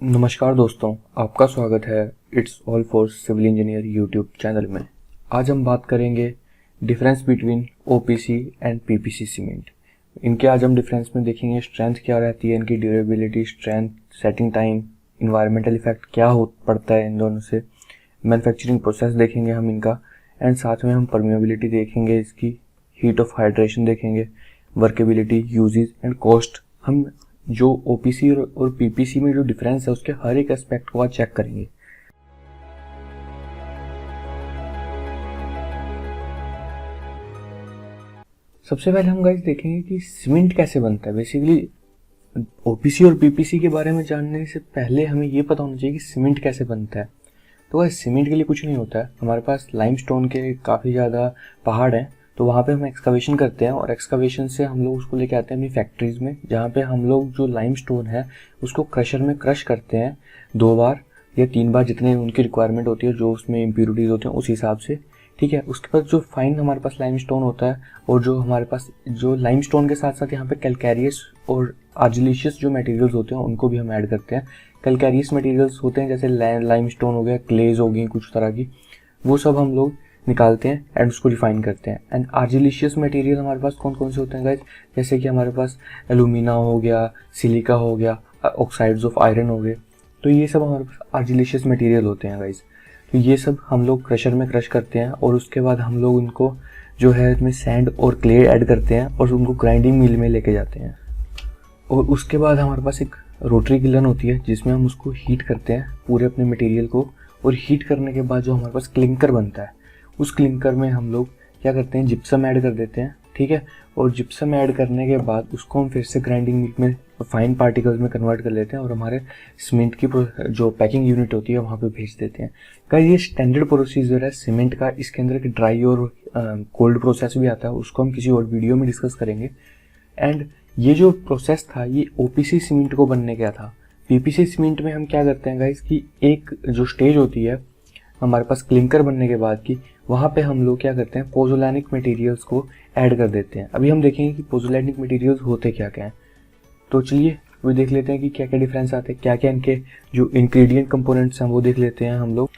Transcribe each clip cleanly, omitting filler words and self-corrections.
नमस्कार दोस्तों, आपका स्वागत है it's all for civil engineer YouTube channel में। आज हम बात करेंगे difference between OPC and PPC cement. इनके आज हम डिफरेंस में देखेंगे स्ट्रेंथ क्या रहती है, इनकी durability, strength, setting time, environmental effect क्या हो पड़ता है इन दोनों से, मैन्युफैक्चरिंग प्रोसेस देखेंगे हम इनका, एंड साथ में हम परमेबिलिटी देखेंगे, इसकी हीट ऑफ हाइड्रेशन देखेंगे, वर्केबिलिटी, यूजेस एंड कॉस्ट। हम जो ओपीसी और पीपीसी में जो डिफरेंस है उसके हर एक एस्पेक्ट को आज चेक करेंगे। सबसे पहले हम गाइस देखेंगे कि सीमेंट कैसे बनता है। बेसिकली ओपीसी और पीपीसी के बारे में जानने से पहले हमें ये पता होना चाहिए कि सीमेंट कैसे बनता है। तो गाइस सीमेंट के लिए कुछ नहीं होता है, हमारे पास लाइमस्टोन के काफ़ी ज़्यादा पहाड़ हैं, तो वहाँ पे हम एक्सकवेशन करते हैं और एक्सकवेशन से हम लोग उसको लेके आते हैं अपनी फैक्ट्रीज़ में, जहाँ पे हम लोग जो लाइमस्टोन है उसको क्रशर में क्रश करते हैं 2 बार या 3 बार, जितने उनकी रिक्वायरमेंट होती है, जो उसमें इम्प्योरिटीज़ होती हैं उस हिसाब से। ठीक है, उसके बाद जो फाइन हमारे पास लाइमस्टोन होता है, और जो हमारे पास जो लाइमस्टोन के साथ साथ यहाँ पे कैलकैरियस और आर्जिलिशियस जो मटेरियल्स होते हैं उनको भी हम ऐड करते हैं। कैलकैरियस मटेरियल्स होते हैं जैसे लाइमस्टोन हो गया, क्लेज हो गई कुछ तरह की, वो सब हम लोग निकालते हैं एंड उसको रिफाइन करते हैं। एंड आर्जिलिशियस मटेरियल हमारे पास कौन कौन से होते हैं गाइस, जैसे कि हमारे पास एलुमिना हो गया, सिलिका हो गया, ऑक्साइड्स ऑफ आयरन हो गए, तो ये सब हमारे पास आर्जिलिशियस मटेरियल होते हैं गाइस। तो ये सब हम लोग क्रशर में क्रश करते हैं और उसके बाद हम लोग उनको जो है इसमें सैंड और क्ले ऐड करते हैं और उनको ग्राइंडिंग मिल में लेके जाते हैं। और उसके बाद हमारे पास एक रोटरी किलन होती है जिसमें हम उसको हीट करते हैं पूरे अपने मटेरियल को, और हीट करने के बाद जो हमारे पास क्लिंकर बनता है, उस क्लिंकर में हम लोग क्या करते हैं, जिप्सम ऐड कर देते हैं। ठीक है, और जिप्सम ऐड करने के बाद उसको हम फिर से ग्राइंडिंग मिल में फाइन पार्टिकल्स में कन्वर्ट कर लेते हैं और हमारे सीमेंट की जो पैकिंग यूनिट होती है वहाँ पे भेज देते हैं। गाइस ये स्टैंडर्ड प्रोसीजर है सीमेंट का। इसके अंदर एक ड्राई और कोल्ड प्रोसेस भी आता है, उसको हम किसी और वीडियो में डिस्कस करेंगे। एंड ये जो प्रोसेस था ये ओपीसी सीमेंट को बनने का था। पीपीसी सीमेंट में हम क्या करते हैं गाइस कि एक जो स्टेज होती है हमारे पास क्लिंकर बनने के बाद की, वहाँ पे हम लोग क्या करते हैं, पोजोलैनिक मटेरियल्स को ऐड कर देते हैं। अभी हम देखेंगे कि पोजोलैनिक मटेरियल्स होते क्या क्या हैं, तो चलिए वो देख लेते हैं कि क्या क्या डिफरेंस आते हैं, क्या क्या इनके जो इंग्रेडिएंट कंपोनेंट्स हैं वो देख लेते हैं हम लोग।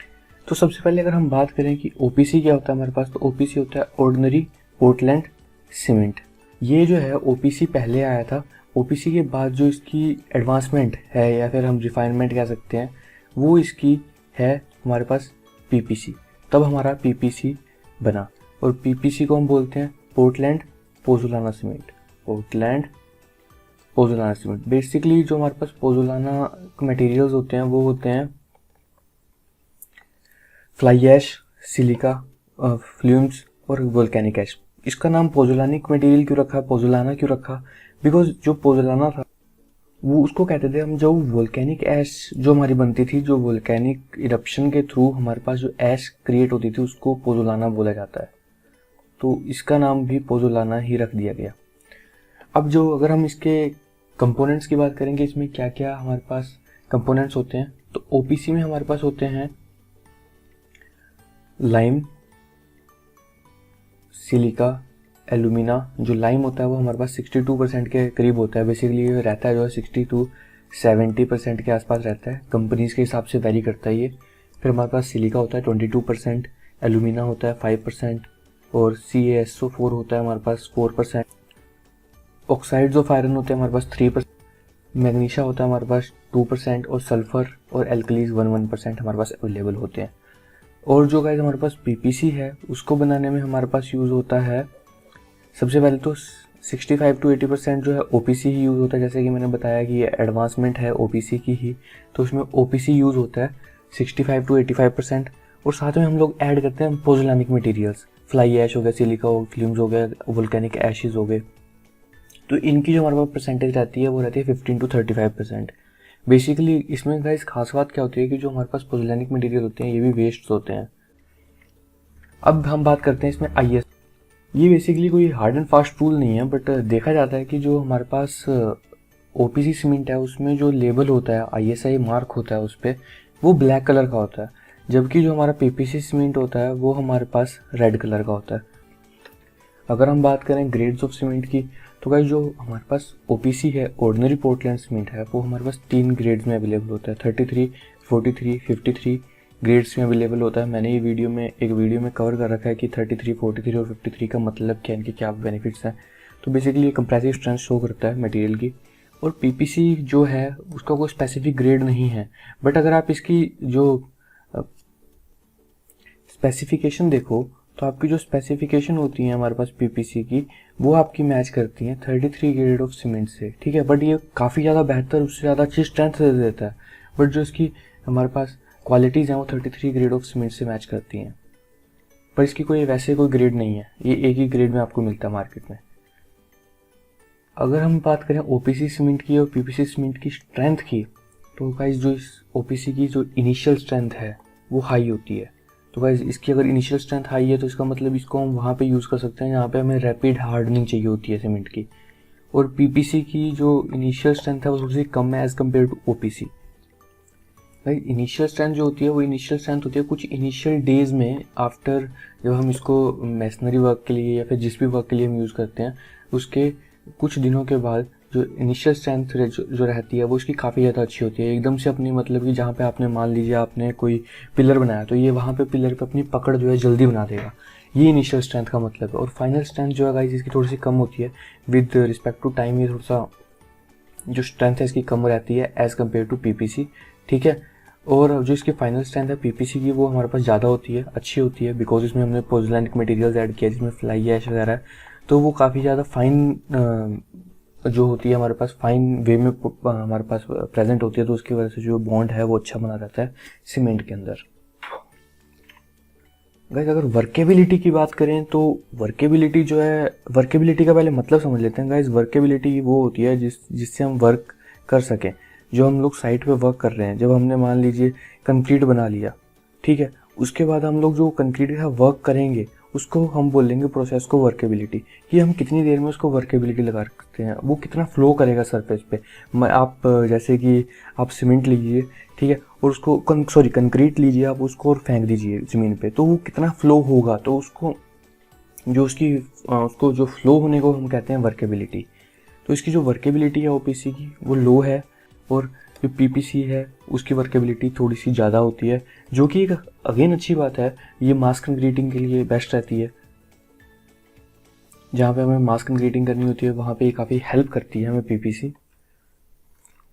तो सबसे पहले अगर हम बात करें कि ओपीसी क्या होता है हमारे पास, तो ओपीसी होता है ऑर्डिनरी पोर्टलैंड सीमेंट। ये जो है ओपीसी पहले आया था। ओपीसी के बाद जो इसकी एडवांसमेंट है या फिर हम रिफाइनमेंट कह सकते हैं, वो इसकी है हमारे पास पीपीसी। तब हमारा पीपीसी बना, और पीपीसी को हम बोलते हैं Portland pozzolana cement. Portland pozzolana cement. Basically जो हमारे पास पोज़ोलाना मटेरियल्स होते हैं वो होते हैं फ्लाई ऐश, सिलिका, फ्लूम्स और वोल्केनिक ऐश। इसका नाम पोज़ोलानिक मटेरियल क्यों रखा, पोज़ोलाना क्यों रखा, बिकॉज जो पोज़ोलाना था वो उसको कहते थे हम, जो वोल्केनिक ऐश जो हमारी बनती थी, जो वोल्केनिक इरप्शन के थ्रू हमारे पास जो ऐश क्रिएट होती थी उसको पोज़ोलाना बोला जाता है, तो इसका नाम भी पोज़ोलाना ही रख दिया गया। अब जो अगर हम इसके कंपोनेंट्स की बात करेंगे, इसमें क्या क्या हमारे पास कंपोनेंट्स होते हैं, तो ओपीसी में हमारे पास होते हैं लाइम, सिलिका, एलुमिना। जो लाइम होता है वो हमारे पास 62% के करीब होता है, बेसिकली ये रहता है जो है 60 to 70% के आसपास रहता है, कंपनीज के हिसाब से वेरी करता है ये। फिर हमारे पास सिलिका होता है 22%, एलुमिना होता है 5%, और CaSO4 होता है हमारे पास 4%, ऑक्साइड्स ऑफ आयरन होते हैं हमारे पास 3%, मैग्नीशिया होता है हमारे पास 2%, और सल्फर और एल्कलीज 1% हमारे पास अवेलेबल होते हैं। और जो गाइस हमारे पास पीपीसी है उसको बनाने में हमारे पास यूज़ होता है, सबसे पहले तो 65 to 80% जो है ओपीसी ही यूज़ होता है। जैसे कि मैंने बताया कि ये एडवांसमेंट है ओपीसी की ही, तो उसमें ओपीसी यूज़ होता है 65 to 85%। और साथ में हम लोग ऐड करते हैं पोज़ोलानिक मटेरियल्स, फ्लाई ऐश हो गया, सिलिका हो, फ्लूम्स हो गया, वोल्केनिक ऐशेस हो गए, तो इनकी जो हमारे पास परसेंटेज रहती है वो रहती है 15 to 35%। बेसिकली इसमें गाइस खास बात क्या होती है कि जो हमारे पास पोज़ोलानिक मटेरियल होते हैं ये भी वेस्ट होते हैं। अब हम बात करते हैं इसमें IS। ये बेसिकली कोई हार्ड एंड फास्ट रूल नहीं है, बट देखा जाता है कि जो हमारे पास ओपीसी सीमेंट है उसमें जो लेबल होता है, ISI मार्क होता है उस पर, वो ब्लैक कलर का होता है, जबकि जो हमारा पीपीसी सीमेंट होता है वो हमारे पास रेड कलर का होता है। अगर हम बात करें ग्रेड्स ऑफ सीमेंट की, तो तो गाइस जो हमारे पास OPC है, ऑर्डिनरी पोर्टलैंड सीमेंट है, वो हमारे पास 3 ग्रेड्स में अवेलेबल होता है, 33, 43, 53 ग्रेड्स में अवेलेबल होता है। मैंने ये एक वीडियो में कवर कर रखा है कि 33, 43 और 53 का मतलब क्या है, इनके क्या बेनिफिट्स हैं। तो बेसिकली ये कंप्रेसिव स्ट्रेंथ शो करता है मटेरियल की। और PPC जो है उसका कोई स्पेसिफिक ग्रेड नहीं है, बट अगर आप इसकी जो स्पेसिफिकेशन देखो तो आपकी जो स्पेसिफिकेशन होती है हमारे पास PPC की, वो आपकी मैच करती हैं 33 ग्रेड ऑफ सीमेंट से, ठीक है। बट ये काफ़ी ज़्यादा बेहतर, उससे ज़्यादा अच्छी स्ट्रेंथ दे देता है, बट जो इसकी हमारे पास क्वालिटीज़ हैं वो 33 ग्रेड ऑफ सीमेंट से मैच करती हैं। पर इसकी कोई वैसे कोई ग्रेड नहीं है, ये एक ही ग्रेड में आपको मिलता है मार्केट में। अगर हम बात करें OPC सीमेंट की और PPC सीमेंट की स्ट्रेंथ की, तो गाइस जो इस OPC की जो इनिशियल स्ट्रेंथ है वो हाई होती है। तो गाइस इसकी अगर इनिशियल स्ट्रेंथ हाई है तो इसका मतलब इसको हम वहाँ पे यूज़ कर सकते हैं जहाँ पे हमें रैपिड हार्डनिंग चाहिए होती है सीमेंट की। और PPC की जो इनिशियल स्ट्रेंथ है वो थोड़ी सी कम है एज़ कम्पेयर टू OPC। भाई इनिशियल स्ट्रेंथ जो होती है वो इनिशियल स्ट्रेंथ होती है कुछ इनिशियल डेज में, आफ्टर जब हम इसको मैसनरी वर्क के लिए या फिर जिस भी वर्क के लिए हम यूज़ करते हैं, उसके कुछ दिनों के बाद जो इनिशियल स्ट्रेंथ जो रहती है वो इसकी काफ़ी ज़्यादा अच्छी होती है। एकदम से अपनी मतलब कि जहाँ पे आपने मान लीजिए आपने कोई पिलर बनाया तो ये वहाँ पे पिलर पे अपनी पकड़ जो है जल्दी बना देगा, ये इनिशियल स्ट्रेंथ का मतलब है। और फाइनल स्ट्रेंथ जो है गाइस इसकी थोड़ी सी कम होती है विद रिस्पेक्ट टू टाइम, ये थोड़ा सा जो स्ट्रेंथ है इसकी कम रहती है एज़ कम्पेयर टू PPC, ठीक है। और जो इसकी फाइनल स्ट्रेंथ है PPC की वो हमारे पास ज़्यादा होती है, अच्छी होती है, बिकॉज इसमें हमने पोज़ोलैनिक मटेरियल्स ऐड किया जिसमें फ्लाई ऐश वगैरह है, तो वो काफ़ी ज़्यादा फाइन जो होती है हमारे पास फाइन वे में हमारे पास प्रेजेंट होती है, तो उसकी वजह से जो बॉन्ड है वो अच्छा बना रहता है सीमेंट के अंदर। गाइस अगर वर्केबिलिटी की बात करें तो वर्केबिलिटी जो है, वर्केबिलिटी का पहले मतलब समझ लेते हैं गाइस। वर्केबिलिटी वो होती है जिससे हम वर्क कर सकें। जो हम लोग साइट पे वर्क कर रहे हैं, जब हमने मान लीजिए कंक्रीट बना लिया, ठीक है, उसके बाद हम लोग जो कंक्रीट का वर्क करेंगे उसको हम बोलेंगे प्रोसेस को वर्केबिलिटी, कि हम कितनी देर में उसको वर्केबिलिटी लगा सकते हैं, वो कितना फ्लो करेगा सरफेस पे। आप जैसे कि आप सीमेंट लीजिए, ठीक है, और उसको कंक्रीट लीजिए आप, उसको और फेंक दीजिए ज़मीन पे, तो वो कितना फ्लो होगा, तो उसको जो फ्लो होने को हम कहते हैं वर्केबिलिटी। तो इसकी जो वर्केबिलिटी है OPC की वो लो है, और जो PPC है उसकी वर्केबिलिटी थोड़ी सी ज़्यादा होती है, जो कि एक अगेन अच्छी बात है। ये मास कंक्रीटिंग के लिए बेस्ट रहती है, जहाँ पे हमें मास कंक्रीटिंग करनी होती है वहाँ पे ये काफ़ी हेल्प करती है हमें PPC।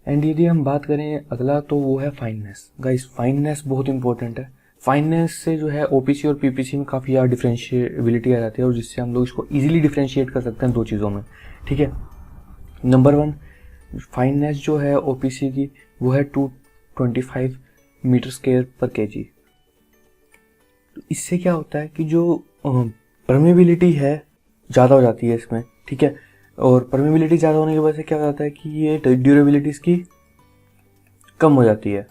एंड यदि हम बात करें अगला तो वो है फाइननेस। गाइस फाइननेस बहुत इंपॉर्टेंट है। फाइननेस से जो है OPC और PPC में काफ़ी ज़्यादा डिफ्रेंशिएबिलिटी आ जाती है, और जिससे हम लोग इसको ईजिली डिफ्रेंशिएट कर सकते हैं दो चीज़ों में, ठीक है। नंबर 1, फाइननेस जो है OPC की वो है 225 मीटर स्क्वायर पर kg। तो इससे क्या होता है कि जो परमेबिलिटी है ज़्यादा हो जाती है इसमें, ठीक है। और परमेबिलिटी ज़्यादा होने की वजह से क्या हो जाता है कि ये ड्यूरेबिलिटी इसकी कम हो जाती है।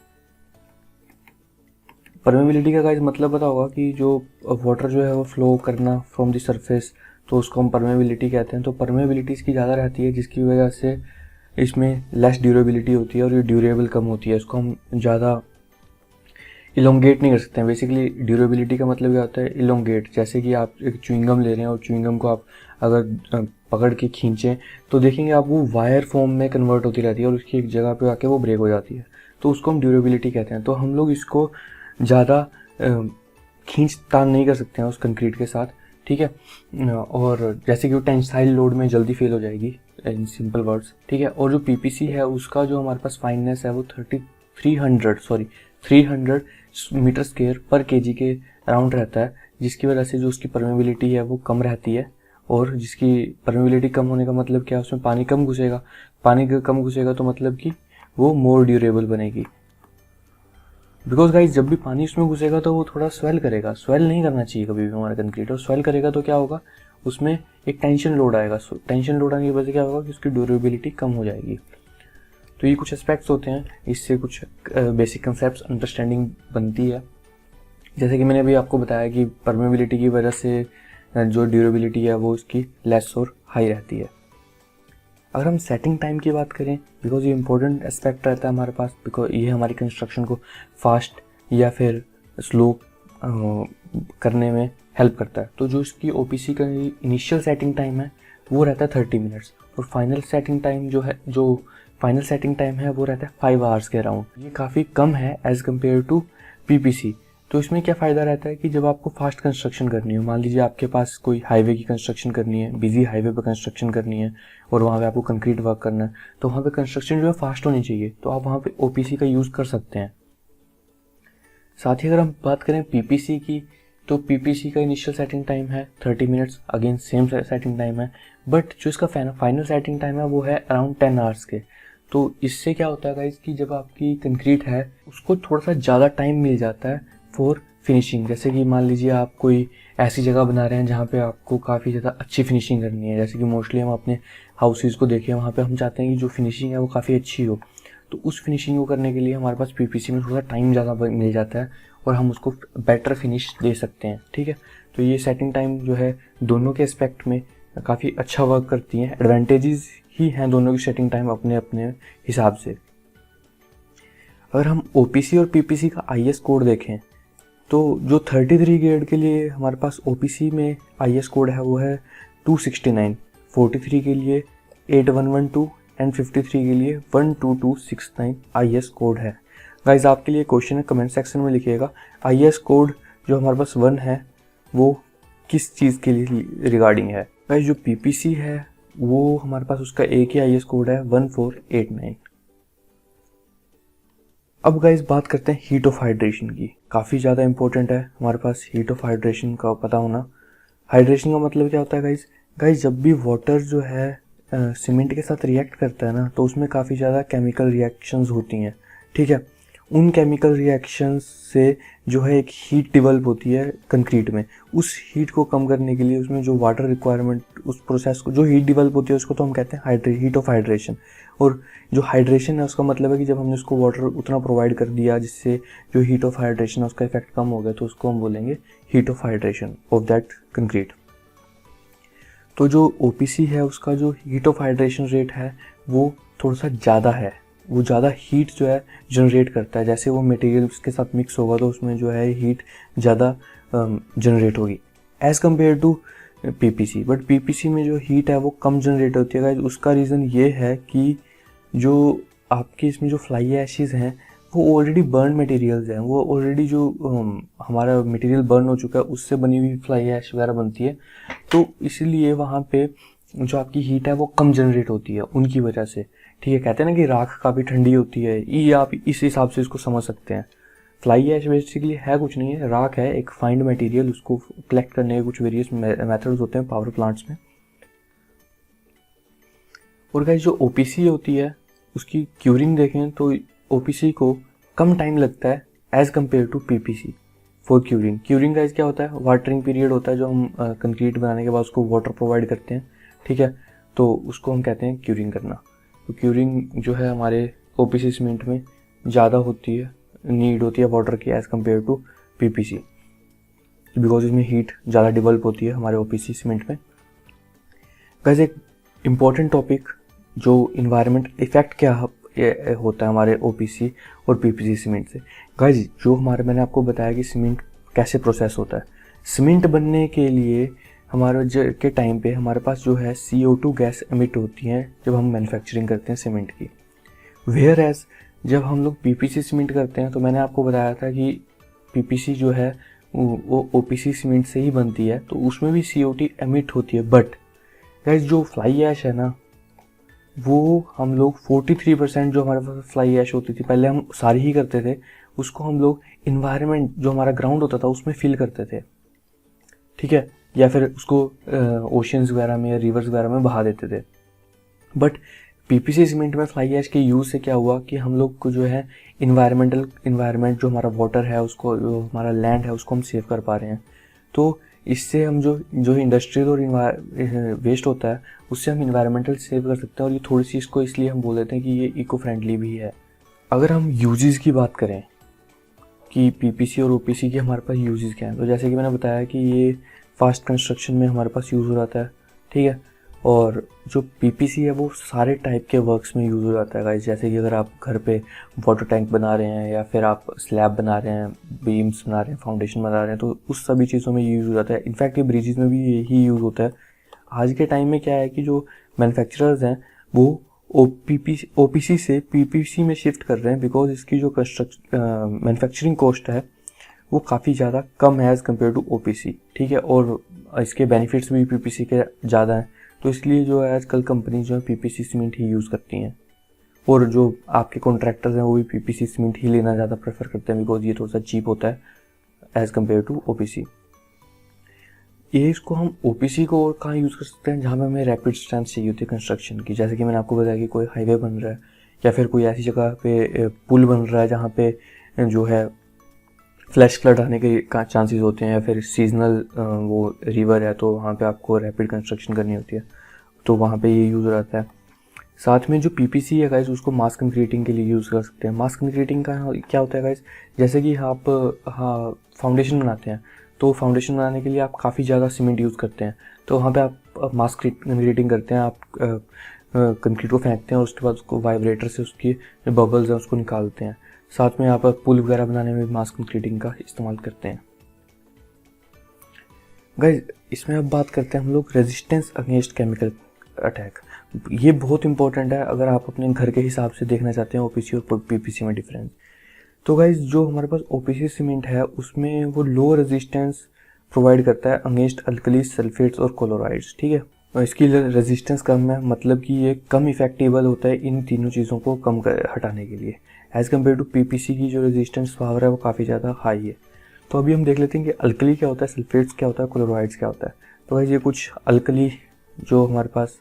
परमेबिलिटी का गाइस मतलब पता होगा कि जो वाटर जो है वो फ्लो करना फ्रॉम द सरफेस, तो उसको हम परमेबिलिटी कहते हैं। तो परमेबिलिटी इसकी ज़्यादा रहती है, जिसकी वजह से इसमें लेस ड्यूरेबिलिटी होती है और ये ड्यूरेबल कम होती है। इसको हम ज़्यादा इलोंगेट नहीं कर सकते हैं। बेसिकली ड्यूरेबिलिटी का मतलब क्या होता है, इलोंगेट। जैसे कि आप एक च्युइंगम ले रहे हैं और च्युइंगम को आप अगर पकड़ के खींचें तो देखेंगे आप वो वायर फॉर्म में कन्वर्ट होती रहती है और उसकी एक जगह पे आके वो ब्रेक हो जाती है, तो उसको हम ड्यूरेबिलिटी कहते हैं। तो हम लोग इसको ज़्यादा खींच तान नहीं कर सकते हैं उस कंक्रीट के साथ, ठीक है। और जैसे कि वो टेंसाइल लोड में जल्दी फेल हो जाएगी, इन सिंपल वर्ड्स, ठीक है। और जो PPC है उसका जो हमारे पास फाइननेस है वो 300 मीटर स्क्वायर पर kg के अराउंड रहता है, जिसकी वजह से जो उसकी परमेबिलिटी है वो कम रहती है। और जिसकी परमेबिलिटी कम होने का मतलब क्या है, उसमें पानी कम घुसेगा। पानी कम घुसेगा तो मतलब कि वो मोर ड्यूरेबल बनेगी। बिकॉज गाइज जब भी पानी उसमें घुसेगा तो वो थोड़ा स्वेल करेगा। स्वेल नहीं करना चाहिए कभी भी हमारा कंक्रीट, और स्वेल करेगा तो क्या होगा, उसमें एक टेंशन लोड आएगा। टेंशन लोड आने की वजह से क्या होगा कि उसकी ड्यूरेबिलिटी कम हो जाएगी। तो ये कुछ एस्पेक्ट्स होते हैं, इससे कुछ बेसिक कंसेप्ट अंडरस्टैंडिंग बनती है। जैसे कि मैंने अभी आपको बताया कि परमेबिलिटी की वजह से जो ड्यूरेबिलिटी है वो उसकी लेस और हाई रहती है। अगर हम सेटिंग टाइम की बात करें, बिकॉज ये इंपॉर्टेंट एस्पेक्ट रहता है हमारे पास, बिकॉज ये हमारी कंस्ट्रक्शन को फास्ट या फिर स्लो करने में हेल्प करता है। तो जो इसकी OPC का इनिशियल सेटिंग टाइम है वो रहता है 30 मिनट्स, और फाइनल सेटिंग टाइम है वो रहता है 5 आवर्स के अराउंड। ये काफ़ी कम है एज़ कम्पेयर टू पीपीसी। तो इसमें क्या फ़ायदा रहता है कि जब आपको फास्ट कंस्ट्रक्शन करनी हो, मान लीजिए आपके पास कोई हाईवे की कंस्ट्रक्शन करनी है, बिजी हाईवे पर कंस्ट्रक्शन करनी है और वहाँ पे आपको कंक्रीट वर्क करना है, तो वहाँ पे कंस्ट्रक्शन जो है फास्ट होनी चाहिए, तो आप वहाँ पे ओपीसी का यूज़ कर सकते हैं। साथ ही अगर हम बात करें पीपीसी की, तो पीपीसी का इनिशियल सेटिंग टाइम है 30 minutes, again same setting time है, बट जो इसका फाइनल सेटिंग टाइम है वो है अराउंड 10 आवर्स के। तो इससे क्या होता है गाइस कि जब आपकी कंक्रीट है उसको थोड़ा सा ज़्यादा टाइम मिल जाता है फॉर फिनिशिंग। जैसे कि मान लीजिए आप कोई ऐसी जगह बना रहे हैं जहाँ पे आपको काफ़ी ज़्यादा अच्छी फिनिशिंग करनी है, जैसे कि मोस्टली हम अपने हाउसेज़ को देखें, वहाँ पे हम चाहते हैं कि जो फिनिशिंग है वो काफ़ी अच्छी हो, तो उस फिनिशिंग को करने के लिए हमारे पास पीपीसी में थोड़ा टाइम ज़्यादा मिल जाता है और हम उसको बेटर फिनिश दे सकते हैं। ठीक है, तो ये सेटिंग टाइम जो है दोनों के एस्पेक्ट में काफ़ी अच्छा वर्क करती हैं, एडवांटेजेस ही हैं दोनों की सेटिंग टाइम अपने अपने हिसाब से। अगर हम ओपीसी और पीपीसी का आईएस कोड देखें, तो जो 33 ग्रेड के लिए हमारे पास ओपीसी में आईएस कोड है वो है 269, 43 के लिए 8112 एंड 53 के लिए 12269 आईएस कोड है। गाइज आपके लिए क्वेश्चन है, कमेंट सेक्शन में लिखिएगा आईएस कोड जो हमारे पास 1 है वो किस चीज़ के लिए रिगार्डिंग है। गाइज जो पीपीसी है वो हमारे पास उसका एक ही आईएस कोड है 1489। अब गाइज बात करते हैं हीट ऑफ हाइड्रेशन की। काफ़ी ज़्यादा इंपॉर्टेंट है हमारे पास हीट ऑफ हाइड्रेशन का पता होना। हाइड्रेशन का मतलब क्या होता है गाइज जब भी वाटर जो है सीमेंट के साथ रिएक्ट करता है ना, तो उसमें काफ़ी ज़्यादा केमिकल रिएक्शंस होती हैं। ठीक है, उन केमिकल रिएक्शंस से जो है एक हीट डिवेल्प होती है कंक्रीट में। उस हीट को कम करने के लिए उसमें जो वाटर रिक्वायरमेंट, उस प्रोसेस को जो हीट डिवेल्प होती है उसको तो हम कहते हैं हीट ऑफ हाइड्रेशन। और जो हाइड्रेशन है उसका मतलब है कि जब हमने उसको वाटर उतना प्रोवाइड कर दिया जिससे जो हीट ऑफ हाइड्रेशन है उसका इफेक्ट कम हो गया, तो उसको हम बोलेंगे heat of hydration of that concrete. तो जो ओपीसी है उसका जो हीट ऑफ हाइड्रेशन रेट है वो थोड़ा सा ज़्यादा है, वो ज़्यादा हीट जो है जनरेट करता है। जैसे वो मटेरियल उसके साथ मिक्स होगा तो उसमें जो है हीट ज़्यादा जनरेट होगी as compare to PPC. But PPC में जो हीट है वो कम जनरेट होती है। उसका रीज़न ये है कि जो आपके इसमें जो फ्लाई ऐशेज़ हैं वो ऑलरेडी बर्न मटेरियल्स हैं, वो ऑलरेडी जो हमारा मटेरियल बर्न हो चुका है उससे बनी हुई फ्लाई ऐश वगैरह बनती है, तो इसलिए वहाँ पे जो आपकी हीट है वो कम जनरेट होती है उनकी वजह से। ठीक है, कहते हैं ना कि राख काफ़ी ठंडी होती है, ये आप इस हिसाब से इसको समझ सकते हैं। फ्लाई ऐश बेसिकली है कुछ नहीं है, राख है एक फाइंड मटेरियल, उसको कलेक्ट करने के कुछ वेरियस मेथड्स होते हैं पावर प्लांट्स में। और गाइस जो ओपीसी होती है उसकी क्यूरिंग देखें तो ओपीसी को कम टाइम लगता है as compare to PPC for curing. Curing guys क्या होता है, वाटरिंग पीरियड होता है जो हम कंक्रीट बनाने के बाद उसको वाटर प्रोवाइड करते हैं। ठीक है, तो उसको हम कहते हैं क्यूरिंग करना। तो क्यूरिंग जो है हमारे ओपीसी सीमेंट में ज़्यादा होती है, नीड होती है वाटर की as compare to PPC, because इसमें हीट ज़्यादा डिवेल्प होती है हमारे ओपीसी सीमेंट में। गाइस एक इम्पॉर्टेंट टॉपिक जो इन्वायरमेंट इफेक्ट क्या होता है हमारे ओपीसी और पीपीसी सीमेंट से। गाइस जो मैंने आपको बताया कि सीमेंट कैसे प्रोसेस होता है। सीमेंट बनने के लिए हमारे के टाइम पे हमारे पास जो है CO2 गैस एमिट होती हैं जब हम मैन्युफैक्चरिंग करते हैं सीमेंट की। वेयर एज जब हम लोग पीपीसी सीमेंट करते हैं तो मैंने आपको बताया था कि पीपीसी जो है वो ओपीसी सीमेंट से ही बनती है, तो उसमें भी CO2 एमिट होती है। बट गाइस जो फ्लाई ऐश है ना, वो हम लोग 43% जो हमारे पास फ्लाई ऐश होती थी पहले हम सारी ही करते थे, उसको हम लोग इन्वायरमेंट जो हमारा ग्राउंड होता था उसमें फिल करते थे। ठीक है, या फिर उसको ओशंस वगैरह में या रिवर्स वगैरह में बहा देते थे। बट पीपीसी सीमेंट में फ्लाई ऐश के यूज़ से क्या हुआ कि हम लोग को जो है इन्वायरमेंट जो हमारा वाटर है उसको, जो हमारा लैंड है उसको हम सेव कर पा रहे हैं। तो इससे हम जो इंडस्ट्रियल और वेस्ट होता है उससे हम इन्वायरमेंटल सेव कर सकते हैं। और ये थोड़ी सी इसको इसलिए हम बोल देते हैं कि ये इको फ्रेंडली भी है। अगर हम यूजेस की बात करें कि पीपीसी और ओपीसी के हमारे पास यूजेस क्या हैं, तो जैसे कि मैंने बताया कि ये फास्ट कंस्ट्रक्शन में हमारे पास यूज़ हो जाता है। ठीक है, और जो पीपीसी है वो सारे टाइप के वर्क्स में यूज़ हो जाता है गाइस। जैसे कि अगर आप घर पे वाटर टैंक बना रहे हैं या फिर आप स्लैब बना रहे हैं, बीम्स बना रहे हैं, फाउंडेशन बना रहे हैं, तो उस सभी चीज़ों में यूज़ हो जाता है। इनफैक्ट ये ब्रिजेज़ में भी यही यूज़ होता है। आज के टाइम में क्या है कि जो मैन्युफैक्चरर्स हैं वो ओपीसी से पीपीसी में शिफ्ट कर रहे हैं, बिकॉज इसकी जो मैन्युफैक्चरिंग कॉस्ट है वो काफ़ी ज़्यादा कम है एज़ कम्पेयर टू ओपीसी, ठीक है, और इसके बेनिफिट्स भी पीपीसी के ज़्यादा हैं। तो इसलिए जो है आजकल कंपनी जो है पीपीसी सीमेंट ही यूज़ करती हैं, और जो आपके कॉन्ट्रैक्टर्स हैं वो भी पीपीसी सीमेंट ही लेना ज़्यादा प्रेफर करते हैं, बिकॉज ये थोड़ा सा चीप होता है एज़ कम्पेयर टू ओपीसी। ये इसको हम ओपीसी को और कहाँ यूज़ कर सकते हैं, जहाँ पे हमें रैपिड स्ट्रेंथ चाहिए होती है कंस्ट्रक्शन की। जैसे कि मैंने आपको बताया कि कोई हाईवे बन रहा है या फिर कोई ऐसी जगह पे पुल बन रहा है जहाँ पे जो है फ्लैश फ्लड आने के चांसेस होते हैं, या फिर सीजनल वो रिवर है तो वहाँ पे आपको रैपिड कंस्ट्रक्शन करनी होती है, तो वहाँ पे ये यूज़ रहता है। साथ में जो पीपीसी है गाइस, उसको मास कंक्रीटिंग के लिए यूज़ कर सकते हैं। मास कंक्रीटिंग का क्या होता है गाइस, जैसे कि आप फाउंडेशन बनाते हैं, तो फाउंडेशन बनाने के लिए आप काफ़ी ज़्यादा सीमेंट यूज़ करते हैं, तो वहाँ पे आप मास कंक्रीटिंग करते हैं, आप कंक्रीट को फेंकते हैं और उसके बाद उसको वाइब्रेटर से उसकी जो बबल्स हैं उसको निकालते हैं। साथ में आप पुल वगैरह बनाने में मास कंक्रीटिंग का इस्तेमाल करते हैं। गाइस इसमें अब बात करते हैं हम लोग रेजिस्टेंस अगेंस्ट केमिकल अटैक। ये बहुत इंपॉर्टेंट है अगर आप अपने घर के हिसाब से देखना चाहते हैं ओपीसी और पीपीसी में डिफरेंस। तो गाइस जो हमारे पास ओपीसी सीमेंट है उसमें वो लो रेजिस्टेंस प्रोवाइड करता है अगेंस्ट अल्कली, सल्फेट्स और क्लोराइड्स, ठीक है। और इसकी रेजिस्टेंस कम है, मतलब कि ये कम इफेक्टिबल होता है इन तीनों चीज़ों को कम हटाने के लिए, एज़ कम्पेयर टू पीपीसी की जो रेजिस्टेंस पावर है वो काफ़ी ज़्यादा हाई है। तो अभी हम देख लेते हैं कि अल्कली क्या होता है, सल्फेट्स क्या होता है, क्लोराइड्स क्या होता है। तो गाइस ये कुछ अल्कली जो हमारे पास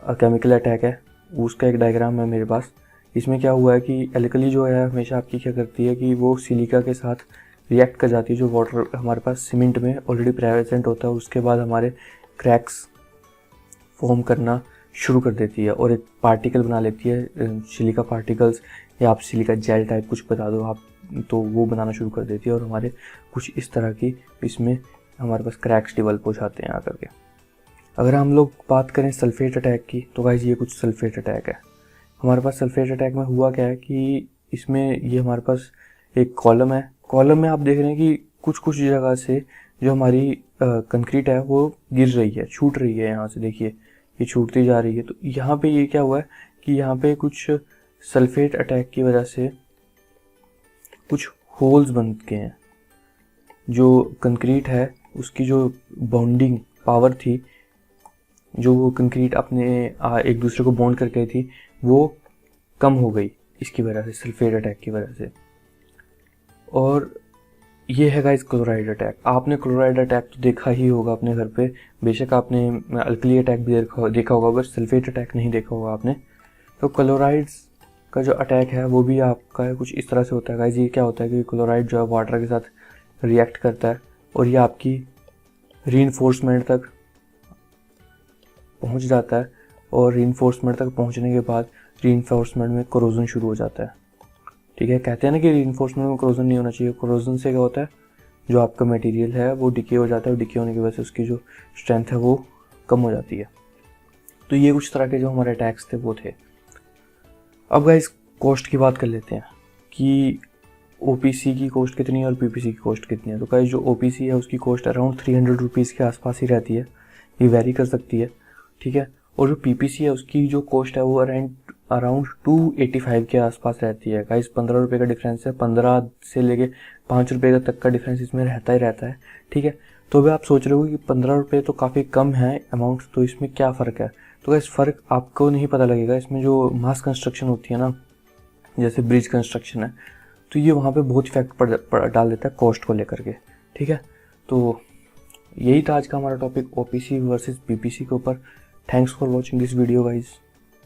केमिकल अटैक है उसका एक डायग्राम है मेरे पास। इसमें क्या हुआ है कि एल्कली जो है हमेशा आपकी क्या करती है कि वो सिलिका के साथ रिएक्ट कर जाती है, जो वाटर हमारे पास सीमेंट में ऑलरेडी प्रेजेंट होता है, उसके बाद हमारे क्रैक्स फॉर्म करना शुरू कर देती है और एक पार्टिकल बना लेती है, सिलिका पार्टिकल्स, या आप सिलिका जेल टाइप कुछ बता दो आप, तो वो बनाना शुरू कर देती है और हमारे कुछ इस तरह की इसमें हमारे पास क्रैक्स डेवलप हो जाते हैं आकर के। अगर हम लोग बात करें सल्फेट अटैक की, तो गाइस ये कुछ सल्फेट अटैक है। हमारे पास सल्फेट अटैक में हुआ क्या है कि इसमें ये हमारे पास एक कॉलम है, कॉलम में आप देख रहे हैं कि कुछ कुछ जगह से जो हमारी कंक्रीट है वो गिर रही है, छूट रही है, यहाँ से देखिए ये छूटती जा रही है। तो यहाँ पे ये क्या हुआ है कि यहाँ पे कुछ सल्फेट अटैक की वजह से कुछ होल्स बन गए हैं, जो कंक्रीट है उसकी जो बॉन्डिंग पावर थी, जो वो कंक्रीट अपने एक दूसरे को बॉन्ड करके थी, वो कम हो गई इसकी वजह से, सल्फेट अटैक की वजह से। और ये है गाइस क्लोराइड अटैक। आपने क्लोराइड अटैक तो देखा ही होगा अपने घर पे, बेशक आपने अल्कली अटैक भी देखा होगा, बस सल्फेट अटैक नहीं देखा होगा आपने। तो क्लोराइड्स का जो अटैक है वो भी आपका कुछ इस तरह से होता है गाइस। ये क्या होता है कि क्लोराइड जो है वाटर के साथ रिएक्ट करता है और ये आपकी रीइंफोर्समेंट तक पहुंच जाता है, और रीइंफोर्समेंट तक पहुंचने के बाद रीइंफोर्समेंट में कोरोजन शुरू हो जाता है, ठीक है। कहते हैं ना कि रीइंफोर्समेंट में कोरोजन नहीं होना चाहिए। कोरोजन से क्या होता है, जो आपका मटेरियल है वो डिके हो जाता है, और डिके होने की वजह से उसकी जो स्ट्रेंथ है वो कम हो जाती है। तो ये कुछ तरह के जो हमारे अटैक्स थे वो थे। अब गाइस कॉस्ट की बात कर लेते हैं कि ओपीसी की कॉस्ट कितनी है और पीपीसी की कॉस्ट कितनी है। तो गाइस जो ओपीसी है उसकी कॉस्ट अराउंड 300 रुपीज़ के आसपास ही रहती है, ये वेरी कर सकती है, ठीक है। और जो पीपीसी है उसकी जो कॉस्ट है वो अराउंड 285 के आसपास रहती है गाइस। 15 रुपये का डिफरेंस है, 15 से लेके 5 रुपये तक का डिफरेंस इसमें रहता ही रहता है, ठीक है। तो अभी आप सोच रहे हो कि 15 रुपये तो काफ़ी कम है अमाउंट, तो इसमें क्या फ़र्क है। तो गाइस फ़र्क आपको नहीं पता लगेगा, इसमें जो मास कंस्ट्रक्शन होती है ना, जैसे ब्रिज कंस्ट्रक्शन है, तो ये वहाँ पे बहुत इफेक्ट डाल देता है कॉस्ट को लेकर के, ठीक है। तो यही था आज का हमारा टॉपिक ओपीसी वर्सेस पीपीसी के ऊपर। Thanks for watching this video guys.